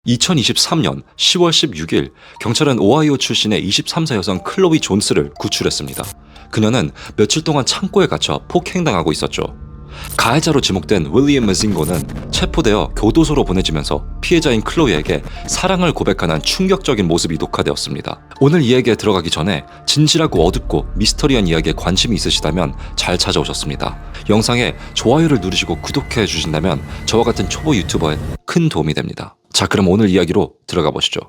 2023년 10월 16일 경찰은 오하이오 출신의 23세 여성 클로이 존스를 구출했습니다. 그녀는 며칠 동안 창고에 갇혀 폭행당하고 있었죠. 가해자로 지목된 윌리엄 머징고는 체포되어 교도소로 보내지면서 피해자인 클로이에게 사랑을 고백하는 충격적인 모습이 녹화되었습니다. 오늘 이야기에 들어가기 전에 진실하고 어둡고 미스터리한 이야기에 관심이 있으시다면 잘 찾아오셨습니다. 영상에 좋아요를 누르시고 구독해 주신다면 저와 같은 초보 유튜버에 큰 도움이 됩니다. 자, 그럼 오늘 이야기로 들어가 보시죠.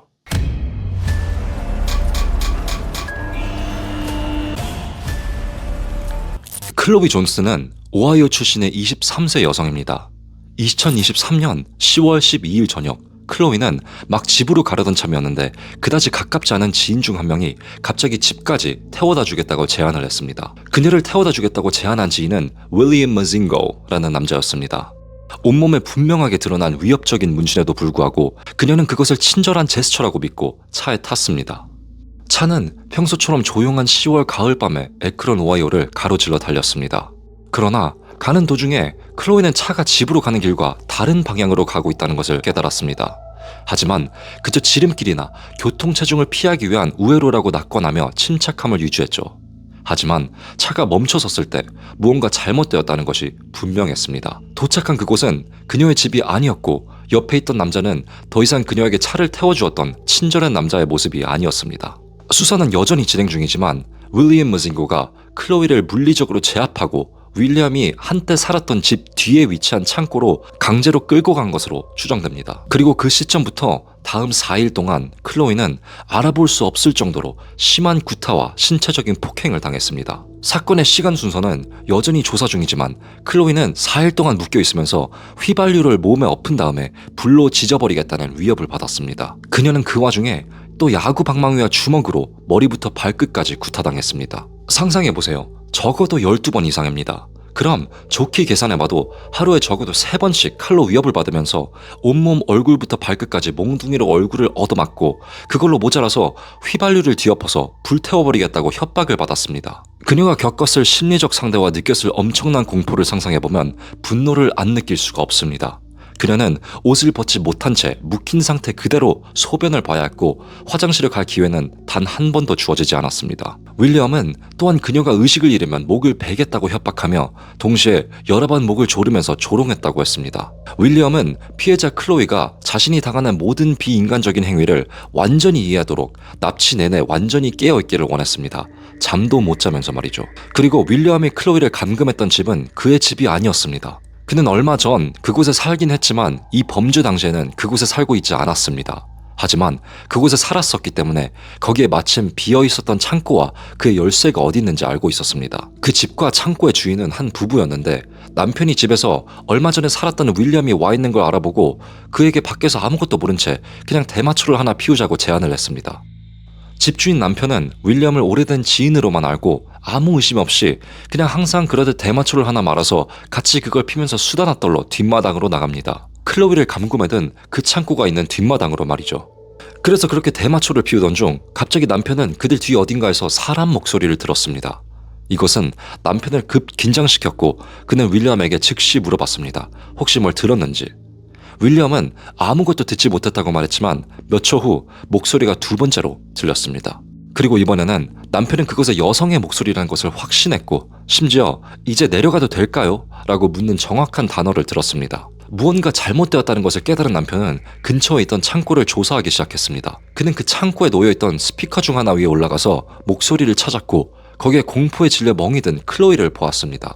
클로이 존스는 오하이오 출신의 23세 여성입니다. 2023년 10월 12일 저녁, 클로이는 막 집으로 가려던 참이었는데 그다지 가깝지 않은 지인 중 한 명이 갑자기 집까지 태워다 주겠다고 제안을 했습니다. 그녀를 태워다 주겠다고 제안한 지인은 윌리엄 머징고라는 남자였습니다. 온몸에 분명하게 드러난 위협적인 문신에도 불구하고 그녀는 그것을 친절한 제스처라고 믿고 차에 탔습니다. 차는 평소처럼 조용한 10월 가을밤에 에크론 오하이오를 가로질러 달렸습니다. 그러나 가는 도중에 클로이는 차가 집으로 가는 길과 다른 방향으로 가고 있다는 것을 깨달았습니다. 하지만 그저 지름길이나 교통체중을 피하기 위한 우회로라고 낙관하며 침착함을 유지했죠. 하지만 차가 멈춰섰을 때 무언가 잘못되었다는 것이 분명했습니다. 도착한 그곳은 그녀의 집이 아니었고 옆에 있던 남자는 더 이상 그녀에게 차를 태워주었던 친절한 남자의 모습이 아니었습니다. 수사는 여전히 진행 중이지만 윌리엄 머징고가 클로이를 물리적으로 제압하고 윌리엄이 한때 살았던 집 뒤에 위치한 창고로 강제로 끌고 간 것으로 추정됩니다. 그리고 그 시점부터 다음 4일 동안 클로이는 알아볼 수 없을 정도로 심한 구타와 신체적인 폭행을 당했습니다. 사건의 시간 순서는 여전히 조사 중이지만 클로이는 4일 동안 묶여 있으면서 휘발유를 몸에 엎은 다음에 불로 지져버리겠다는 위협을 받았습니다. 그녀는 그 와중에 또 야구 방망이와 주먹으로 머리부터 발끝까지 구타당했습니다. 상상해보세요. 적어도 12번 이상입니다. 그럼 좋게 계산해봐도 하루에 적어도 3번씩 칼로 위협을 받으면서 온몸 얼굴부터 발끝까지 몽둥이로 얼굴을 얻어맞고 그걸로 모자라서 휘발유를 뒤엎어서 불태워버리겠다고 협박을 받았습니다. 그녀가 겪었을 심리적 상대와 느꼈을 엄청난 공포를 상상해보면 분노를 안 느낄 수가 없습니다. 그녀는 옷을 벗지 못한 채 묵힌 상태 그대로 소변을 봐야 했고 화장실을 갈 기회는 단 한 번도 주어지지 않았습니다. 윌리엄은 또한 그녀가 의식을 잃으면 목을 베겠다고 협박하며 동시에 여러 번 목을 조르면서 조롱했다고 했습니다. 윌리엄은 피해자 클로이가 자신이 당하는 모든 비인간적인 행위를 완전히 이해하도록 납치 내내 완전히 깨어있기를 원했습니다. 잠도 못 자면서 말이죠. 그리고 윌리엄이 클로이를 감금했던 집은 그의 집이 아니었습니다. 그는 얼마 전 그곳에 살긴 했지만 이 범죄 당시에는 그곳에 살고 있지 않았습니다. 하지만 그곳에 살았었기 때문에 거기에 마침 비어있었던 창고와 그의 열쇠가 어디 있는지 알고 있었습니다. 그 집과 창고의 주인은 한 부부였는데 남편이 집에서 얼마 전에 살았던 윌리엄이 와 있는 걸 알아보고 그에게 밖에서 아무것도 모른 채 그냥 대마초를 하나 피우자고 제안을 했습니다. 집주인 남편은 윌리엄을 오래된 지인으로만 알고 아무 의심 없이 그냥 항상 그러듯 대마초를 하나 말아서 같이 그걸 피면서 수다나 떨러 뒷마당으로 나갑니다. 클로이를 감금해둔 그 창고가 있는 뒷마당으로 말이죠. 그래서 그렇게 대마초를 피우던 중 갑자기 남편은 그들 뒤 어딘가에서 사람 목소리를 들었습니다. 이것은 남편을 급 긴장시켰고 그는 윌리엄에게 즉시 물어봤습니다. 혹시 뭘 들었는지. 윌리엄은 아무것도 듣지 못했다고 말했지만 몇 초 후 목소리가 두 번째로 들렸습니다. 그리고 이번에는 남편은 그것의 여성의 목소리라는 것을 확신했고 심지어 이제 내려가도 될까요? 라고 묻는 정확한 단어를 들었습니다. 무언가 잘못되었다는 것을 깨달은 남편은 근처에 있던 창고를 조사하기 시작했습니다. 그는 그 창고에 놓여있던 스피커 중 하나 위에 올라가서 목소리를 찾았고 거기에 공포에 질려 멍이 든 클로이를 보았습니다.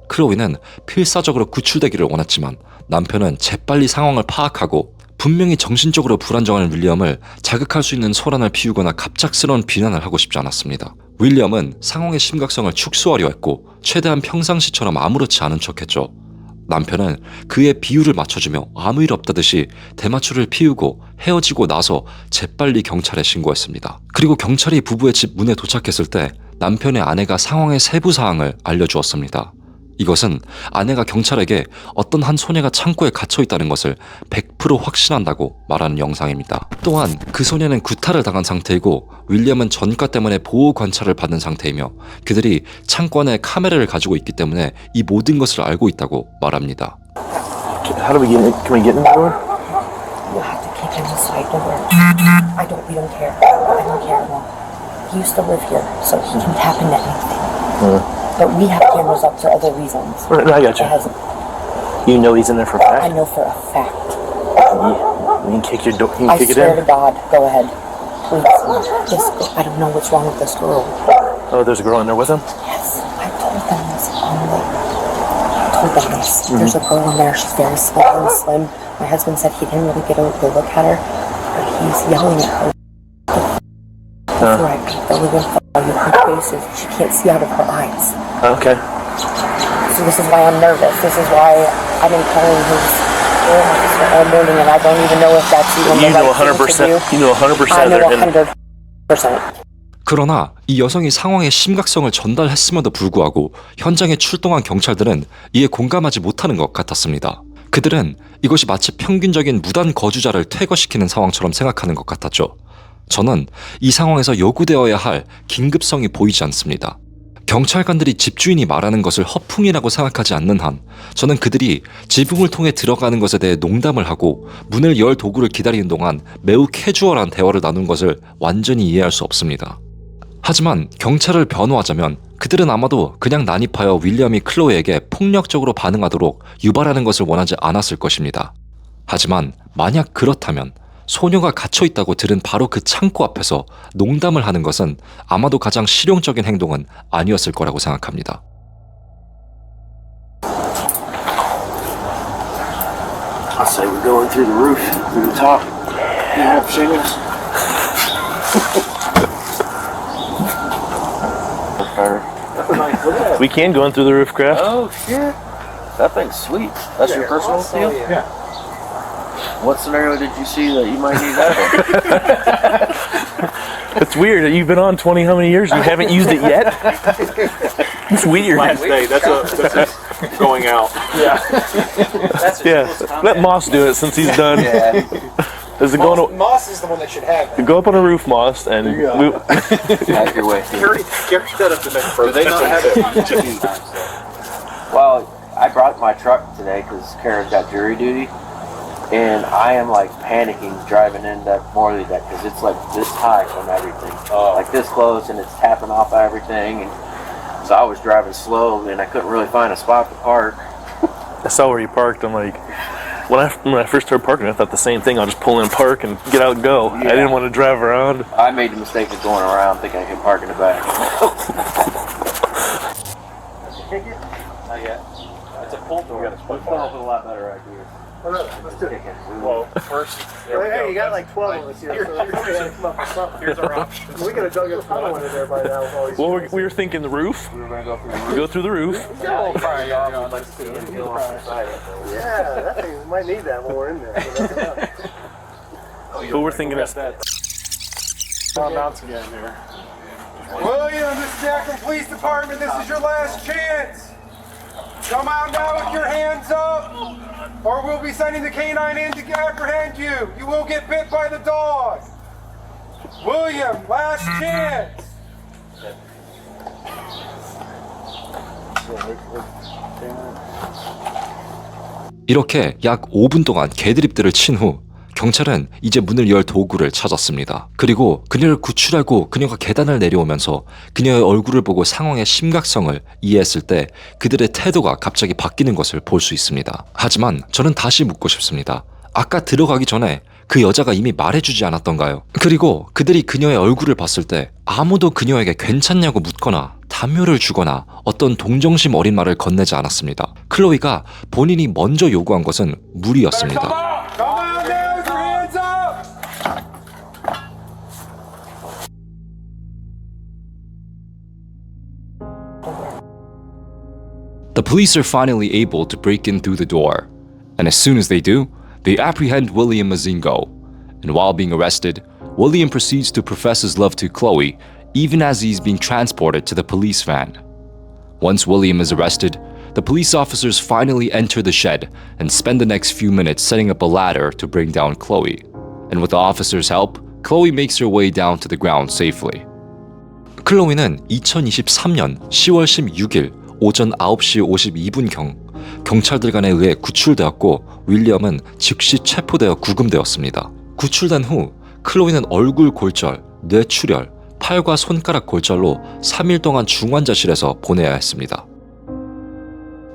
클로이는 필사적으로 구출되기를 원했지만 남편은 재빨리 상황을 파악하고 분명히 정신적으로 불안정한 윌리엄을 자극할 수 있는 소란을 피우거나 갑작스러운 비난을 하고 싶지 않았습니다. 윌리엄은 상황의 심각성을 축소하려 했고 최대한 평상시처럼 아무렇지 않은 척했죠. 남편은 그의 비유를 맞춰주며 아무 일 없다듯이 대마초를 피우고 헤어지고 나서 재빨리 경찰에 신고했습니다. 그리고 경찰이 부부의 집 문에 도착했을 때 남편의 아내가 상황의 세부 사항을 알려주었습니다. 이것은 아내가 경찰에게 어떤 한 소녀가 창고에 갇혀있다는 것을 100% 확신한다고 말하는 영상입니다. 또한 그 소녀는 구타를 당한 상태이고 윌리엄은 전과 때문에 보호 관찰을 받는 상태이며 그들이 창고 안에 카메라를 가지고 있기 때문에 이 모든 것을 알고 있다고 말합니다. How do we get in? Can we get in the door? We'll have to kick in this don't worry. We don't care. I don't care, Mom. He used to live here, so he can tap into anything. But we have cameras up for other reasons. Right, I got you. You know he's in there for a fact? I know for a fact. You can kick your door. You can kick it in. I swear to God, go ahead. Please. I don't know what's wrong with this girl. Oh, there's a girl in there with him? Yes, I told them this only. There's a girl in there. She's very small and slim. My husband said he didn't really get a good look at her, but he's yelling at her. Before I beat the living fuck out of her faces, she can't see out of her eyes. Okay. So this is why I'm nervous. This is why I've been calling his officer all morning, and I don't even know if that's even the right thing to do. You know 100%. I know 100%. 그러나 이 여성이 상황의 심각성을 전달했음에도 불구하고 현장에 출동한 경찰들은 이에 공감하지 못하는 것 같았습니다. 그들은 이것이 마치 평균적인 무단 거주자를 퇴거시키는 상황처럼 생각하는 것 같았죠. 저는 이 상황에서 요구되어야 할 긴급성이 보이지 않습니다. 경찰관들이 집주인이 말하는 것을 허풍이라고 생각하지 않는 한 저는 그들이 지붕을 통해 들어가는 것에 대해 농담을 하고 문을 열 도구를 기다리는 동안 매우 캐주얼한 대화를 나눈 것을 완전히 이해할 수 없습니다. 하지만 경찰을 변호하자면 그들은 아마도 그냥 난입하여 윌리엄이 클로이에게 폭력적으로 반응하도록 유발하는 것을 원하지 않았을 것입니다. 하지만 만약 그렇다면 소녀가 갇혀있다고 들은 바로 그 창고 앞에서 농담을 하는 것은 아마도 가장 실용적인 행동은 아니었을 거라고 생각합니다. I'll say we're going through the roof, through the top. You have shingles? We can go in through the roof, Kraft. Oh shit, that thing's sweet. That's your personal steel? Yeah. What scenario did you see that you might need that in? It's weird that you've been on 20 how many years and you haven't used it yet? It's weird. Last day. That's us going out. Yeah. That's Yeah, let Moss do it since he's done. Yeah. Does it go on Moss is the one that should have it. go up on a roof, Moss, and There you go. Have your way. Gary set up the next person. Do they not have it? Well, I brought my truck today because Karen's got jury duty, and I am like panicking driving in that Morley deck because it's like this high from everything, like this close, and it's tapping off everything. And so I was driving slow, and I couldn't really find a spot to park. I saw where you parked. I'm like, when I first started parking, I thought the same thing. I'll just pull in, park, and get out and go. Yeah. I didn't want to drive around. I made the mistake of going around thinking I could park in the back. Ticket? Not yet. It's a pull door. Let's come up with a lot better idea. Let's do it. Ticket. Well, first, Hey, you got like 12 of us here, so here's our option. we could have dug another one in there by now. with all these- Well, we were thinking the roof. We were going to go through the roof. Go through the roof. I'd like to see him peel off the side. Yeah, that thing we might need that when we're in there. So that's enough. But we're thinking of Mounts again here. William, this is the Akron Police Department. This is your last chance. Come out now with your hands up, or we'll be sending the canine in to apprehend you. You will get bit by the dog. William, last chance. 이렇게 약 5분 동안 개드립들을 친 후 경찰은 이제 문을 열 도구를 찾았습니다. 그리고 그녀를 구출하고 그녀가 계단을 내려오면서 그녀의 얼굴을 보고 상황의 심각성을 이해했을 때 그들의 태도가 갑자기 바뀌는 것을 볼 수 있습니다. 하지만 저는 다시 묻고 싶습니다. 아까 들어가기 전에 그 여자가 이미 말해주지 않았던가요? 그리고 그들이 그녀의 얼굴을 봤을 때 아무도 그녀에게 괜찮냐고 묻거나 담요를 주거나 어떤 동정심 어린 말을 건네지 않았습니다. 클로이가 본인이 먼저 요구한 것은 물이었습니다. Come out now with your hands up. The police are finally able to break in through the door, and as soon as they do, they apprehend William Mazingo. And while being arrested, William proceeds to profess his love to Chloe, even as he's being transported to the police van. Once William is arrested, the police officers finally enter the shed and spend the next few minutes setting up a ladder to bring down Chloe. And with the officers' help, Chloe makes her way down to the ground safely. 클로이는 2023년 10월 16일 오전 9시 52분경 경찰들간에 의해 구출되었고 윌리엄은 즉시 체포되어 구금되었습니다. 구출된 후 클로이는 얼굴 골절, 뇌출혈, 팔과 손가락 골절로 3일 동안 중환자실에서 보내야 했습니다.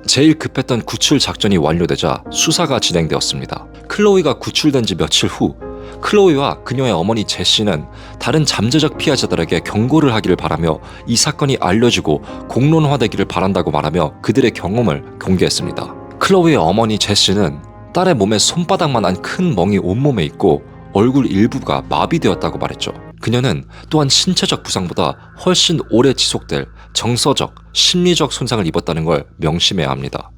제일 급했던 구출 작전이 완료되자 수사가 진행되었습니다. 클로이가 구출된 지 며칠 후 클로이와 그녀의 어머니 제시는 다른 잠재적 피해자들에게 경고를 하기를 바라며 이 사건이 알려지고 공론화되기를 바란다고 말하며 그들의 경험을 공개했습니다. 클로이의 어머니 제시는 딸의 몸에 손바닥만한 큰 멍이 온몸에 있고 얼굴 일부가 마비되었다고 말했죠. 그녀는 또한 신체적 부상보다 훨씬 오래 지속될 정서적, 심리적 손상을 입었다는 걸 명심해야 합니다.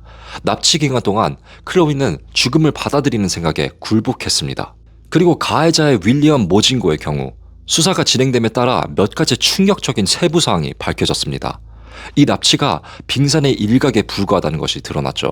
납치 기간 동안 클로이는 죽음을 받아들이는 생각에 굴복했습니다. 그리고 가해자의 윌리엄 모징고의 경우 수사가 진행됨에 따라 몇 가지 충격적인 세부 사항이 밝혀졌습니다. 이 납치가 빙산의 일각에 불과하다는 것이 드러났죠.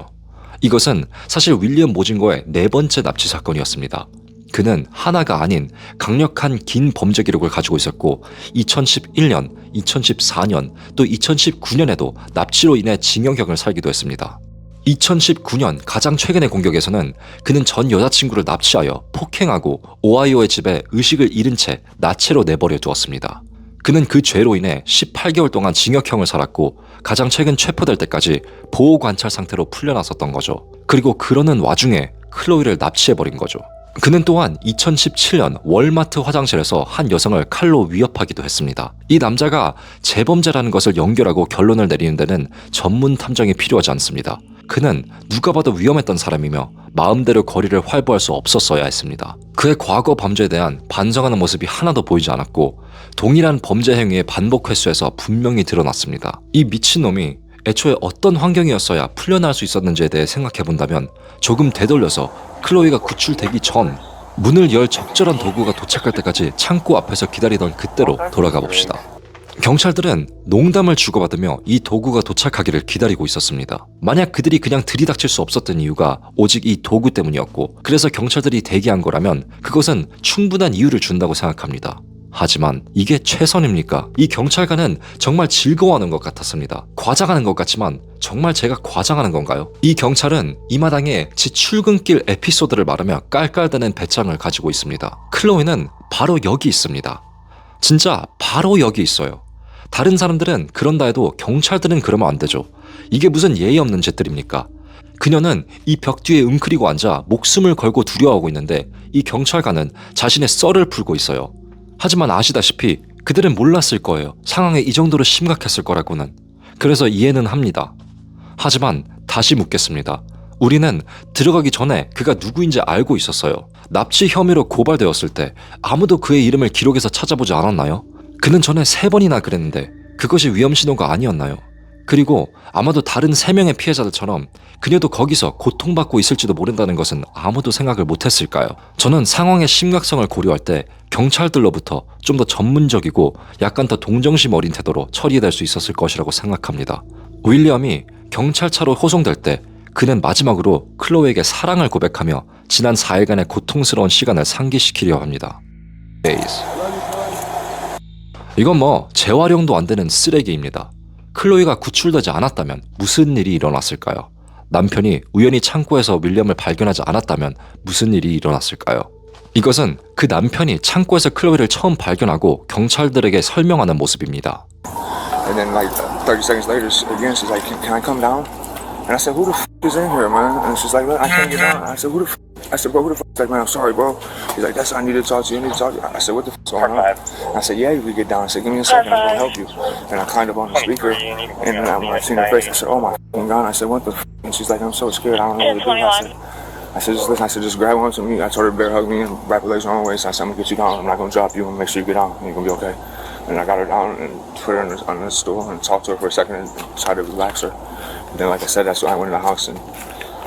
이것은 사실 윌리엄 모징고의 4번째 납치 사건이었습니다. 그는 하나가 아닌 강력한 긴 범죄 기록을 가지고 있었고 2011년, 2014년, 또 2019년에도 납치로 인해 징역형을 살기도 했습니다. 2019년 가장 최근의 공격에서는 그는 전 여자친구를 납치하여 폭행하고 오하이오의 집에 의식을 잃은 채 나체로 내버려 두었습니다. 그는 그 죄로 인해 18개월 동안 징역형을 살았고 가장 최근 체포될 때까지 보호관찰 상태로 풀려났었던 거죠. 그리고 그러는 와중에 클로이를 납치해버린 거죠. 그는 또한 2017년 월마트 화장실에서 한 여성을 칼로 위협하기도 했습니다. 이 남자가 재범죄라는 것을 연결하고 결론을 내리는 데는 전문 탐정이 필요하지 않습니다. 그는 누가 봐도 위험했던 사람이며 마음대로 거리를 활보할 수 없었어야 했습니다. 그의 과거 범죄에 대한 반성하는 모습이 하나도 보이지 않았고 동일한 범죄 행위의 반복 횟수에서 분명히 드러났습니다. 이 미친놈이 애초에 어떤 환경이었어야 풀려날 수 있었는지에 대해 생각해본다면 조금 되돌려서 클로이가 구출되기 전 문을 열 적절한 도구가 도착할 때까지 창고 앞에서 기다리던 그때로 돌아가 봅시다. 경찰들은 농담을 주고받으며 이 도구가 도착하기를 기다리고 있었습니다. 만약 그들이 그냥 들이닥칠 수 없었던 이유가 오직 이 도구 때문이었고 그래서 경찰들이 대기한 거라면 그것은 충분한 이유를 준다고 생각합니다. 하지만 이게 최선입니까? 이 경찰관은 정말 즐거워하는 것 같았습니다. 과장하는 것 같지만 정말 제가 과장하는 건가요? 이 경찰은 이 마당에 지 출근길 에피소드를 말하며 깔깔대는 배짱을 가지고 있습니다. 클로이는 바로 여기 있습니다. 진짜 바로 여기 있어요. 다른 사람들은 그런다 해도 경찰들은 그러면 안 되죠. 이게 무슨 예의 없는 짓들입니까? 그녀는 이 벽 뒤에 웅크리고 앉아 목숨을 걸고 두려워하고 있는데 이 경찰관은 자신의 썰을 풀고 있어요. 하지만 아시다시피 그들은 몰랐을 거예요. 상황이 이 정도로 심각했을 거라고는. 그래서 이해는 합니다. 하지만 다시 묻겠습니다. 우리는 들어가기 전에 그가 누구인지 알고 있었어요. 납치 혐의로 고발되었을 때 아무도 그의 이름을 기록에서 찾아보지 않았나요? 그는 전에 3번이나 그랬는데 그것이 위험신호가 아니었나요? 그리고 아마도 다른 3명의 피해자들처럼 그녀도 거기서 고통받고 있을지도 모른다는 것은 아무도 생각을 못했을까요? 저는 상황의 심각성을 고려할 때 경찰들로부터 좀 더 전문적이고 약간 더 동정심 어린 태도로 처리될 수 있었을 것이라고 생각합니다. 윌리엄이 경찰차로 호송될 때 그는 마지막으로 클로이에게 사랑을 고백하며 지난 4일간의 고통스러운 시간을 상기시키려 합니다. 이건 뭐 재활용도 안 되는 쓰레기입니다. 클로이가 구출되지 않았다면 무슨 일이 일어났을까요? 남편이 우연히 창고에서 윌리엄을 발견하지 않았다면 무슨 일이 일어났을까요? 이것은 그 남편이 창고에서 클로이를 처음 발견하고 경찰들에게 설명하는 모습입니다. And then like 30 seconds later, again, she's like, can I come down? And I said, who the f*** is in here, man? And she's like, I can't get down. I said, who the f***? I said, bro, who the f***? She's like, man, I'm sorry, bro. He's like, I need to talk to you. I need to talk to you. I said, what the f***'s going on? I said, yeah, you can get down. I said, give me a second, I'm gonna help you. And I climbed up on the speaker, and then when I seen her face, I said, oh my f***ing God. I said, what the f***? And she's like, I'm so scared, I don't know what to do. I said, just listen. I said, just grab onto me. I told her to bear hug me and wrap her legs around her waist. I said, I'm gonna get you down. I'm not gonna drop you. I'm gonna make sure you get down. You're gonna be okay. And I got her down and put her on the stool and talked to her for a second and tried to relax her. And then, like I said, that's when I went in the house and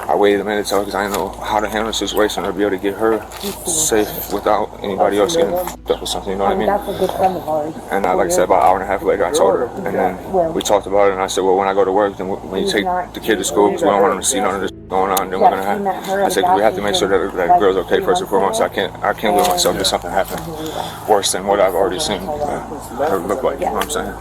I waited a minute to tell her because I didn't know how to handle the situation or be able to get her safe without anybody else getting f***ed up or something, you know what I mean? That's a good friend of ours. And like I said, about an hour and a half later, I told her. And then we talked about it and I said, well, when I go to work, then when you take the kid to school, because we don't want him to see none of this going on, then we're going to have, I said, we have to make sure that girl's okay first and foremost. I can't live myself if something happened worse than what I've already seen her look like, you know what I'm saying?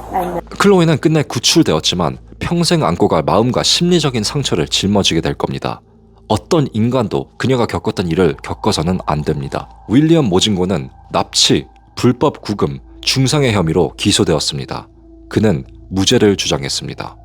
클로이는 끝내 구출되었지만 평생 안고 갈 마음과 심리적인 상처를 짊어지게 될 겁니다. 어떤 인간도 그녀가 겪었던 일을 겪어서는 안 됩니다. 윌리엄 모진고는 납치, 불법 구금, 중상해 혐의로 기소되었습니다. 그는 무죄를 주장했습니다.